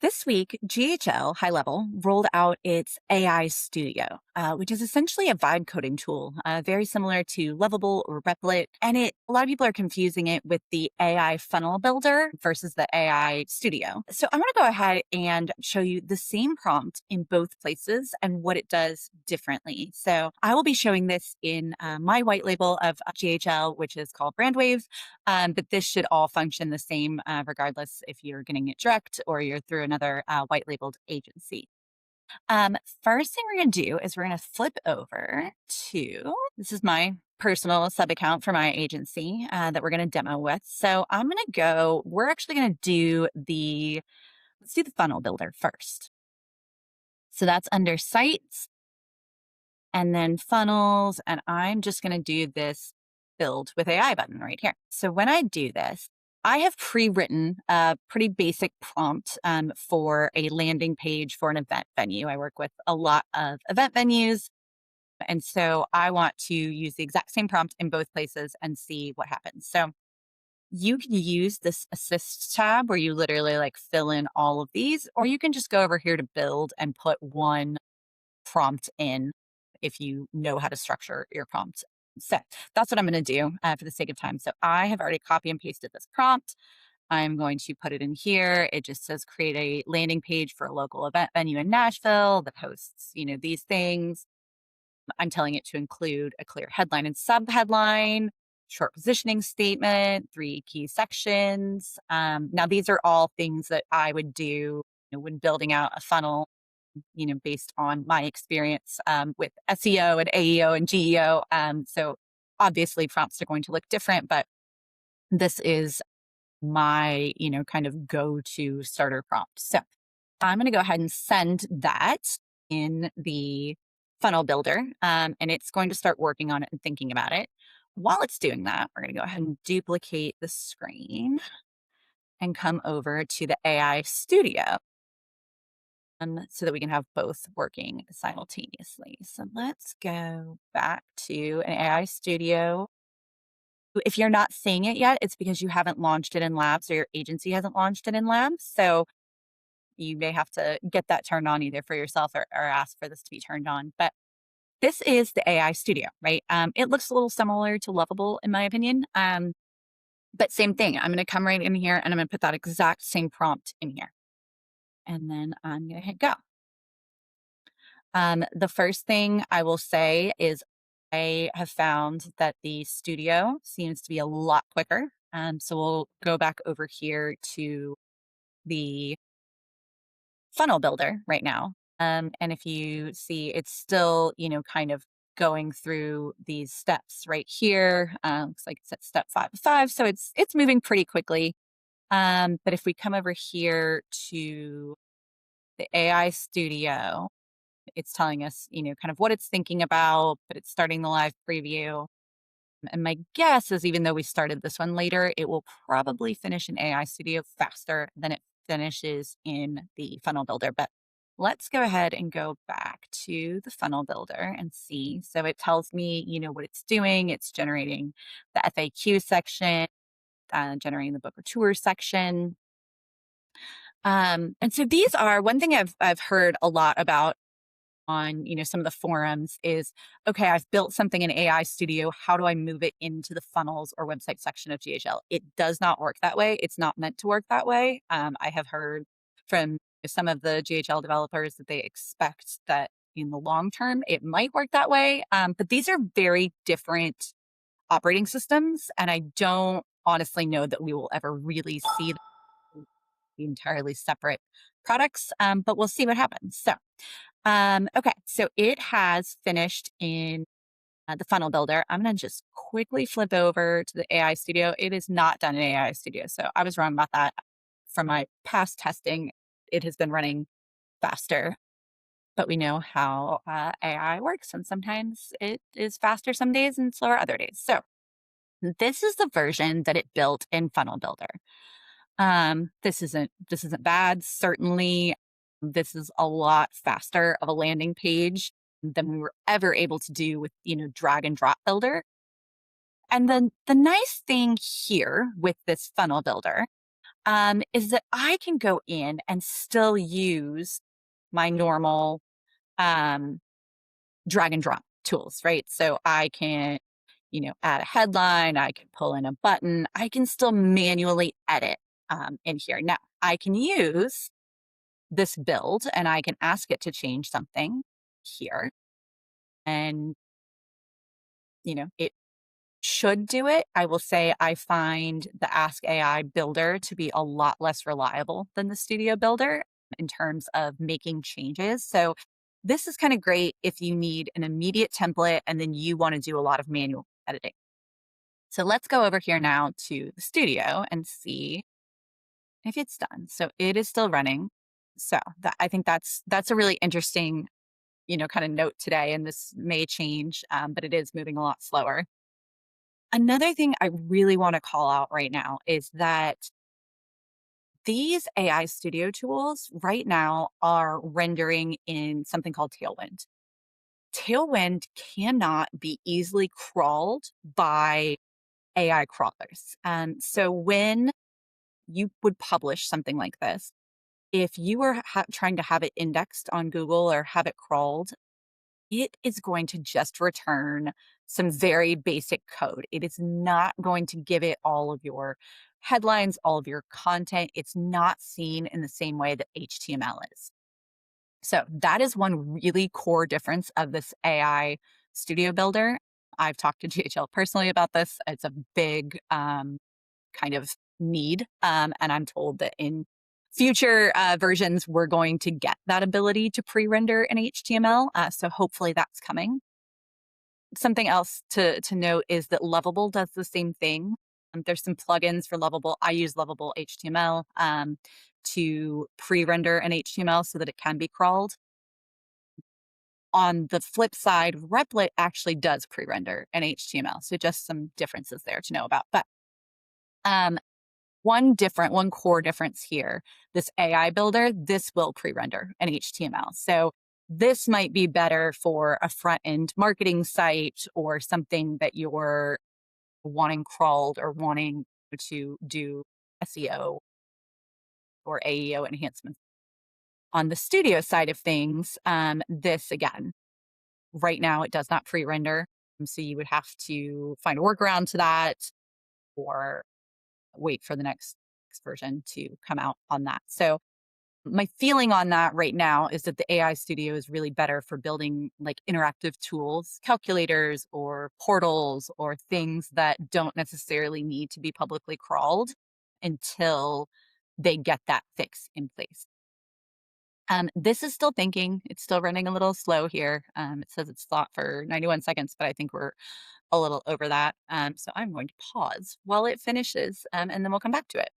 This week, GHL High Level rolled out its AI Studio, which is essentially a vibe coding tool, very similar to Lovable or Replit. And a lot of people are confusing it with the AI funnel builder versus the AI Studio. So I'm going to go ahead and show you the same prompt in both places and what it does differently. So I will be showing this in my white label of GHL, which is called Brandwave. But this should all function the same, regardless if you're getting it direct or you're through another white labeled agency. First thing we're going to do is we're going to flip over to, this is my personal sub account for my agency that we're going to demo with. So I'm going to go, we're actually going to do let's do the funnel builder first. So that's under sites and then funnels. And I'm just going to do this build with AI button right here. So when I do this, I have pre-written a pretty basic prompt for a landing page for an event venue. I work with a lot of event venues. And so I want to use the exact same prompt in both places and see what happens. So you can use this assist tab where you literally like fill in all of these, or you can just go over here to build and put one prompt in if you know how to structure your prompt. So that's what I'm going to do for the sake of time. So I have already copy and pasted this prompt. I'm going to put it in here. It just says create a landing page for a local event venue in Nashville that hosts, these things. I'm telling it to include a clear headline and subheadline, short positioning statement, 3 key sections. Now, these are all things that I would do when building out a funnel, based on my experience with SEO and AEO and GEO. So obviously prompts are going to look different, but this is my, kind of go-to starter prompt. So I'm going to go ahead and send that in the funnel builder, and it's going to start working on it and thinking about it. While it's doing that, we're going to go ahead and duplicate the screen and come over to the AI Studio so that we can have both working simultaneously. So let's go back to an AI Studio. If you're not seeing it yet, it's because you haven't launched it in labs or your agency hasn't launched it in labs. So you may have to get that turned on either for yourself or ask for this to be turned on. But this is the AI Studio, right? It looks a little similar to Lovable, in my opinion. But same thing. I'm going to come right in here and I'm going to put that exact same prompt in here. And then I'm going to hit go. The first thing I will say is I have found that the studio seems to be a lot quicker. So we'll go back over here to the funnel builder right now. And if you see, it's still, kind of going through these steps right here. Looks like it's at step 5 of 5. So it's moving pretty quickly. But if we come over here to the AI Studio, it's telling us, kind of what it's thinking about, but it's starting the live preview. And my guess is even though we started this one later, it will probably finish in AI Studio faster than it finishes in the funnel builder. But let's go ahead and go back to the funnel builder and see. So it tells me, what it's doing. It's generating the FAQ section, generating the book or tour section. And so these are one thing I've heard a lot about on some of the forums is, okay, I've built something in AI Studio. How do I move it into the funnels or website section of GHL? It does not work that way. It's not meant to work that way. I have heard from some of the GHL developers that they expect that in the long term it might work that way. But these are very different operating systems, and I don't honestly know that we will ever really see the entirely separate products. But we'll see what happens. So okay, so it has finished in the funnel builder. I'm going to just quickly flip over to the AI Studio. It is not done in AI Studio, so I was wrong about that. From my past testing, it has been running faster, but we know how AI works, and sometimes it is faster some days and slower other days. So this is the version that it built in Funnel Builder. This isn't bad. Certainly, this is a lot faster of a landing page than we were ever able to do with, drag and drop builder. And then the nice thing here with this funnel builder is that I can go in and still use my normal um, drag and drop tools, right? So I can, add a headline, I can pull in a button, I can still manually edit in here. Now, I can use this build and I can ask it to change something here. And, it should do it. I will say I find the Ask AI builder to be a lot less reliable than the Studio builder in terms of making changes. So this is kind of great if you need an immediate template and then you want to do a lot of manual editing. So let's go over here now to the Studio and see if it's done. So it is still running. So I think that's a really interesting, kind of note today, and this may change, but it is moving a lot slower. Another thing I really want to call out right now is that these AI studio tools right now are rendering in something called Tailwind. Tailwind cannot be easily crawled by AI crawlers. So when you would publish something like this, if you were trying to have it indexed on Google or have it crawled, it is going to just return some very basic code. It is not going to give it all of your headlines, all of your content. It's not seen in the same way that HTML is. So that is one really core difference of this AI studio builder. I've talked to GHL personally about this. It's a big kind of need. And I'm told that in future versions, we're going to get that ability to pre-render in HTML. So hopefully that's coming. Something else to note is that Lovable does the same thing. There's some plugins for Lovable. I use Lovable HTML to pre-render an HTML so that it can be crawled. On the flip side, Replit actually does pre-render an HTML. So just some differences there to know about. But um, one core difference here, this AI builder, this will pre-render an HTML. So this might be better for a front-end marketing site or something that you're wanting crawled or wanting to do SEO or AEO enhancements. On the studio side of things, this again, right now it does not pre-render. So you would have to find a workaround to that or wait for the next version to come out on that. So my feeling on that right now is that the AI studio is really better for building like interactive tools, calculators or portals or things that don't necessarily need to be publicly crawled until they get that fix in place. This is still thinking. It's still running a little slow here. It says it's thought for 91 seconds, but I think we're a little over that. So I'm going to pause while it finishes, and then we'll come back to it.